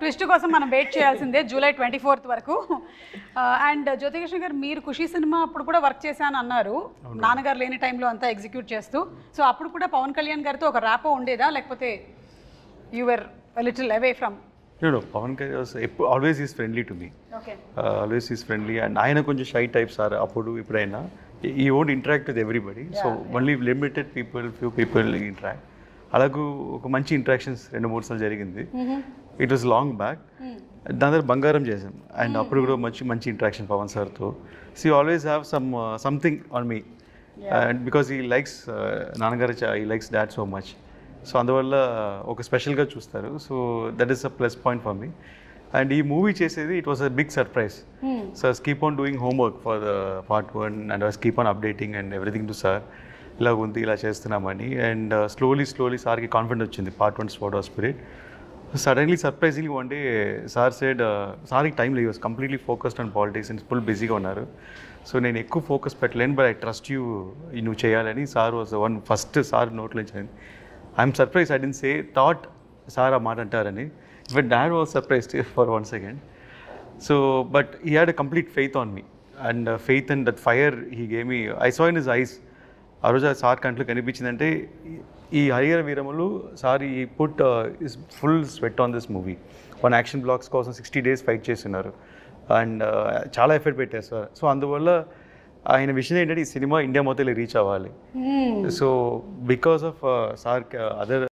Twist కోసం మనం wait చేయాల్సిందే జూలై 24th వరకు. అండ్ జ్యోతికృష్ణ గారు, మీరు ఖుషి సినిమా అప్పుడు కూడా వర్క్ చేశాను అన్నారు, నాన్నగారు లేని టైంలో అంతా ఎగ్జిక్యూట్ చేస్తూ. సో అప్పుడు కూడా పవన్ కళ్యాణ్ గారితో ఒక ర్యాపో ఉండేదా, లేకపోతే you are little away from? No, Pawan Kalyan was always is friendly to me. Okay. Always is friendly, and ఆయన కొంచెం షై టైప్స్ ఆర్ అప్పుడు ఇప్పుడైనా ఈ won't interact with everybody. So only limited people, few people interact. అలాగూ ఒక మంచి interactions 2-3 సార్లు జరిగింది. It was long back. దాని తర్వాత బంగారం చేసాం, అండ్ అప్పుడు కూడా మంచి ఇంటరాక్షన్ పవన్ సార్తో. So always have something on me, and because he likes నాన్నగారు, he likes dad so much. So అందువల్ల ఒక స్పెషల్గా చూస్తారు. So that is a plus point for me. And ఈ మూవీ చేసేది it was a big surprise. So keep on doing homework for the part 1 and was keep on updating and everything to sir. ఇలా ఉంది, ఇలా చేస్తున్నామని. And slowly సార్కి confident వచ్చింది part 1 spot of spirit. Suddenly సర్ప్రైజింగ్గా one day sir said, సార్కి time లేదు, completely focused on politics and full బిజీగా ఉన్నారు. సో నేను ఎక్కువ ఫోకస్ పెట్టలేను, బట్ ఐ ట్రస్ట్ యూ, నువ్వు చేయాలని. Sir was one first sir నోట్లో నుంచి. I'm surprise, I didn't say thought sir ఆ మాట అంటారని, but dad was surprised for 1 second. So but he had a complete faith on me, and faith and that fire he gave me. I saw in his eyes. ఆ రోజు ఆ sir కంట్లో కనిపించిందంటే, ఈ Harihara వీరములు sir ఈ put is full sweat on this movie. 1 action blocks కోసం 60 days fight చేస్తున్నారు, and చాలా effort పెట్టారు సార్. సో అందువల్ల ఆయన విషయం ఏంటంటే, ఈ సినిమా ఇండియా మొత్తం రీచ్ అవ్వాలి. So because of sir other